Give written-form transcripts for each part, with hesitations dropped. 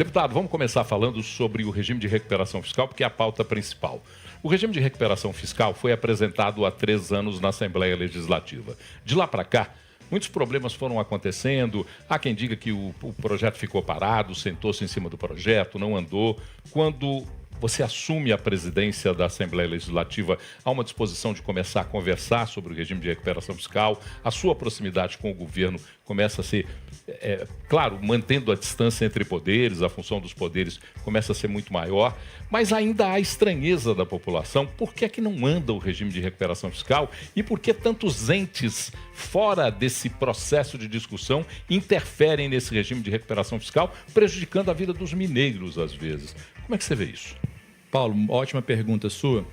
Deputado, vamos começar falando sobre o regime de recuperação fiscal, porque é a pauta principal. O regime de recuperação fiscal foi apresentado há 3 anos na Assembleia Legislativa. De lá para cá, muitos problemas foram acontecendo. Há quem diga que o projeto ficou parado, sentou-se em cima do projeto, não andou. Quando você assume a presidência da Assembleia Legislativa, há uma disposição de começar a conversar sobre o regime de recuperação fiscal, a sua proximidade com o governo começa a ser, claro, mantendo a distância entre poderes, a função dos poderes começa a ser muito maior, mas ainda há estranheza da população. Por que é que não anda o regime de recuperação fiscal e por que tantos entes fora desse processo de discussão interferem nesse regime de recuperação fiscal, prejudicando a vida dos mineiros às vezes? Como é que você vê isso? Paulo, ótima pergunta sua.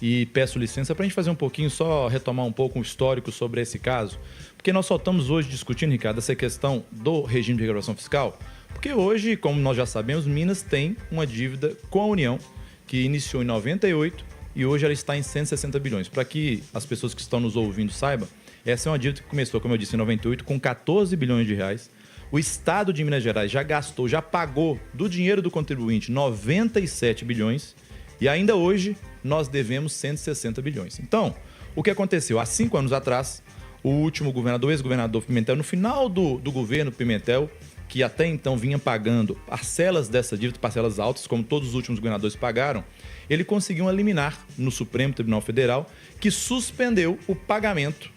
E peço licença para a gente fazer um pouquinho, só retomar um pouco um histórico sobre esse caso. Porque nós só estamos hoje discutindo, Ricardo, essa questão do regime de recuperação fiscal. Porque hoje, como nós já sabemos, Minas tem uma dívida com a União, que iniciou em 98 e hoje ela está em 160 bilhões. Para que as pessoas que estão nos ouvindo saibam, essa é uma dívida que começou, como eu disse, em 98 com 14 bilhões de reais. O Estado de Minas Gerais já gastou, já pagou do dinheiro do contribuinte 97 bilhões e ainda hoje nós devemos 160 bilhões. Então, o que aconteceu? Há 5 anos atrás, o último governador, o ex-governador Pimentel, no final do governo Pimentel, que até então vinha pagando parcelas dessa dívida, parcelas altas, como todos os últimos governadores pagaram, ele conseguiu eliminar no Supremo Tribunal Federal que suspendeu o pagamento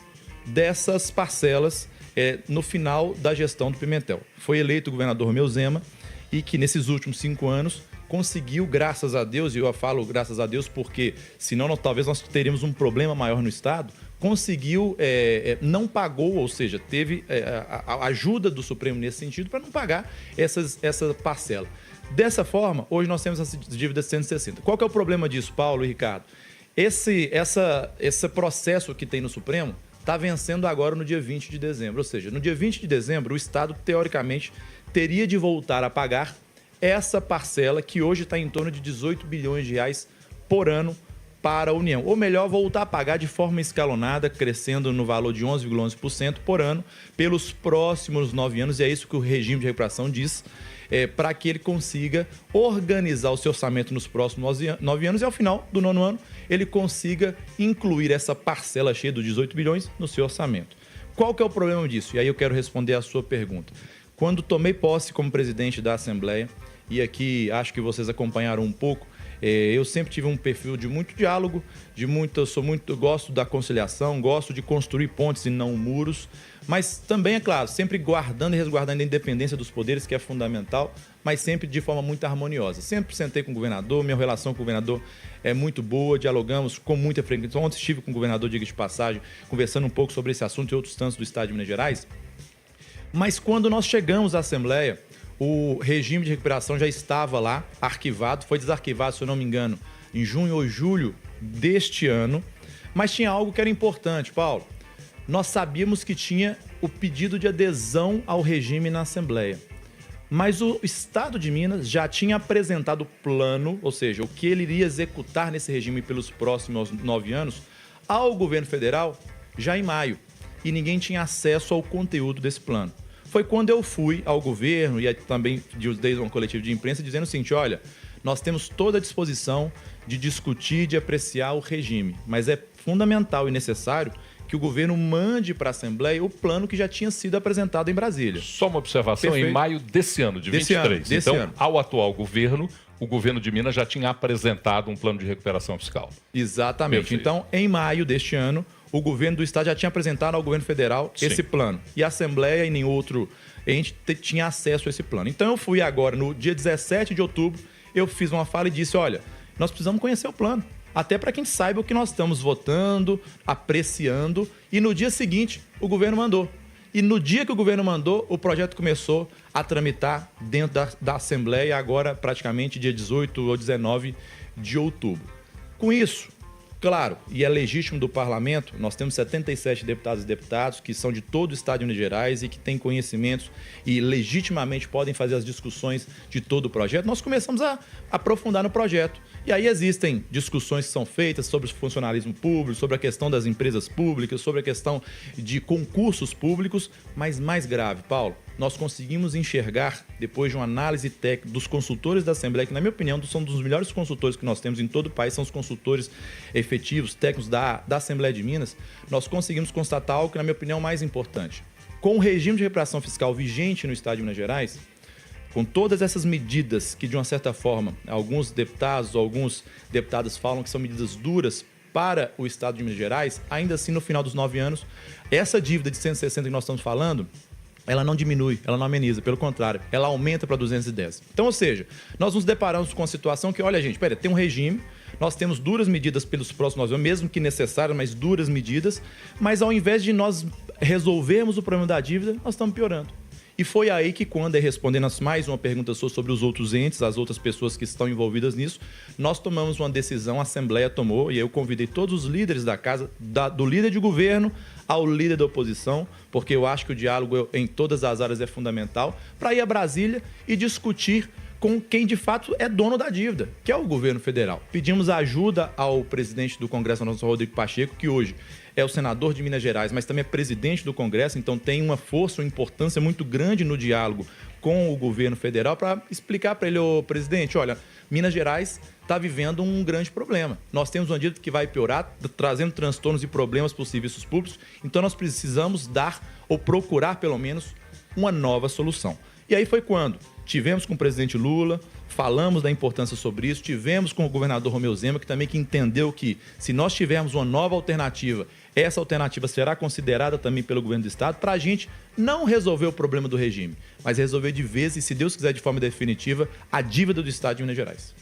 dessas parcelas no final da gestão do Pimentel. Foi eleito o governador Romeu Zema e que nesses últimos 5 anos conseguiu, graças a Deus, e eu falo graças a Deus porque senão talvez nós teríamos um problema maior no Estado, conseguiu, não pagou, ou seja, teve a ajuda do Supremo nesse sentido para não pagar essa parcela. Dessa forma, hoje nós temos essa dívida de 160. Qual que é o problema disso, Paulo e Ricardo? Esse processo que tem no Supremo está vencendo agora no dia 20 de dezembro. Ou seja, no dia 20 de dezembro, o Estado, teoricamente, teria de voltar a pagar essa parcela que hoje está em torno de 18 bilhões de reais por ano para a União. Ou melhor, voltar a pagar de forma escalonada, crescendo no valor de 11,11% por ano pelos próximos 9 anos. E é isso que o regime de recuperação diz, para que ele consiga organizar o seu orçamento nos próximos 9 anos e ao final do 9º ano ele consiga incluir essa parcela cheia dos 18 bilhões no seu orçamento. Qual que é o problema disso? E aí eu quero responder a sua pergunta. Quando tomei posse como presidente da Assembleia, e aqui acho que vocês acompanharam um pouco, eu sempre tive um perfil de muito diálogo, eu gosto da conciliação, gosto de construir pontes e não muros, mas também, é claro, sempre guardando e resguardando a independência dos poderes, que é fundamental, mas sempre de forma muito harmoniosa. Sempre sentei com o governador, minha relação com o governador é muito boa, dialogamos com muita frequência. Ontem estive com o governador, diga de passagem, conversando um pouco sobre esse assunto e outros tantos do Estado de Minas Gerais. Mas quando nós chegamos à Assembleia, o regime de recuperação já estava lá, arquivado, foi desarquivado, se eu não me engano, em junho ou julho deste ano, mas tinha algo que era importante, Paulo. Nós sabíamos que tinha o pedido de adesão ao regime na Assembleia, mas o Estado de Minas já tinha apresentado o plano, ou seja, o que ele iria executar nesse regime pelos próximos 9 anos, ao governo federal já em maio, e ninguém tinha acesso ao conteúdo desse plano. Foi quando eu fui ao governo e também dei um coletivo de imprensa dizendo o seguinte: olha, nós temos toda a disposição de discutir, de apreciar o regime, mas é fundamental e necessário que o governo mande para a Assembleia o plano que já tinha sido apresentado em Brasília. Só uma observação, Perfeito. Em maio desse ano, de 23. Desse ano. Ao atual governo, o governo de Minas já tinha apresentado um plano de recuperação fiscal. Exatamente. Perfeito. Então, em maio deste ano, o governo do Estado já tinha apresentado ao governo federal esse plano. E a Assembleia e nenhum outro ente tinha acesso a esse plano. Então, eu fui agora, no dia 17 de outubro, eu fiz uma fala e disse: olha, nós precisamos conhecer o plano. Até para que a gente saiba o que nós estamos votando, apreciando. E no dia seguinte, o governo mandou. E no dia que o governo mandou, o projeto começou a tramitar dentro da Assembleia, agora praticamente dia 18 ou 19 de outubro. Com isso, claro, e é legítimo do parlamento, nós temos 77 deputados e deputados que são de todo o Estado de Minas Gerais e que têm conhecimentos e legitimamente podem fazer as discussões de todo o projeto. Nós começamos a aprofundar no projeto. E aí existem discussões que são feitas sobre o funcionalismo público, sobre a questão das empresas públicas, sobre a questão de concursos públicos, mas mais grave, Paulo, nós conseguimos enxergar, depois de uma análise técnica dos consultores da Assembleia, que na minha opinião são dos melhores consultores que nós temos em todo o país, são os consultores efetivos, técnicos da Assembleia de Minas, nós conseguimos constatar algo que na minha opinião é o mais importante. Com o regime de recuperação fiscal vigente no Estado de Minas Gerais, com todas essas medidas que, de uma certa forma, alguns deputados falam que são medidas duras para o Estado de Minas Gerais, ainda assim, no final dos 9 anos, essa dívida de 160 que nós estamos falando, ela não diminui, ela não ameniza, pelo contrário, ela aumenta para 210. Então, ou seja, nós nos deparamos com a situação que, olha, gente, tem um regime, nós temos duras medidas pelos próximos 9 anos, mesmo que necessárias, mas duras medidas, mas ao invés de nós resolvermos o problema da dívida, nós estamos piorando. E foi aí que, quando, respondendo a mais uma pergunta sobre os outros entes, as outras pessoas que estão envolvidas nisso, nós tomamos uma decisão, a Assembleia tomou, e eu convidei todos os líderes da casa, do líder de governo ao líder da oposição, porque eu acho que o diálogo em todas as áreas é fundamental, para ir a Brasília e discutir com quem de fato é dono da dívida, que é o governo federal. Pedimos ajuda ao presidente do Congresso, Rodrigo Pacheco, que hoje é o senador de Minas Gerais, mas também é presidente do Congresso, então tem uma força, uma importância muito grande no diálogo com o governo federal para explicar para ele, ô presidente, olha, Minas Gerais está vivendo um grande problema. Nós temos uma dívida que vai piorar, trazendo transtornos e problemas para os serviços públicos, então nós precisamos dar ou procurar, pelo menos, uma nova solução. E aí foi quando tivemos com o presidente Lula, falamos da importância sobre isso, tivemos com o governador Romeu Zema, que também entendeu que se nós tivermos uma nova alternativa, essa alternativa será considerada também pelo governo do Estado para a gente não resolver o problema do regime, mas resolver de vez e, se Deus quiser, de forma definitiva, a dívida do Estado de Minas Gerais.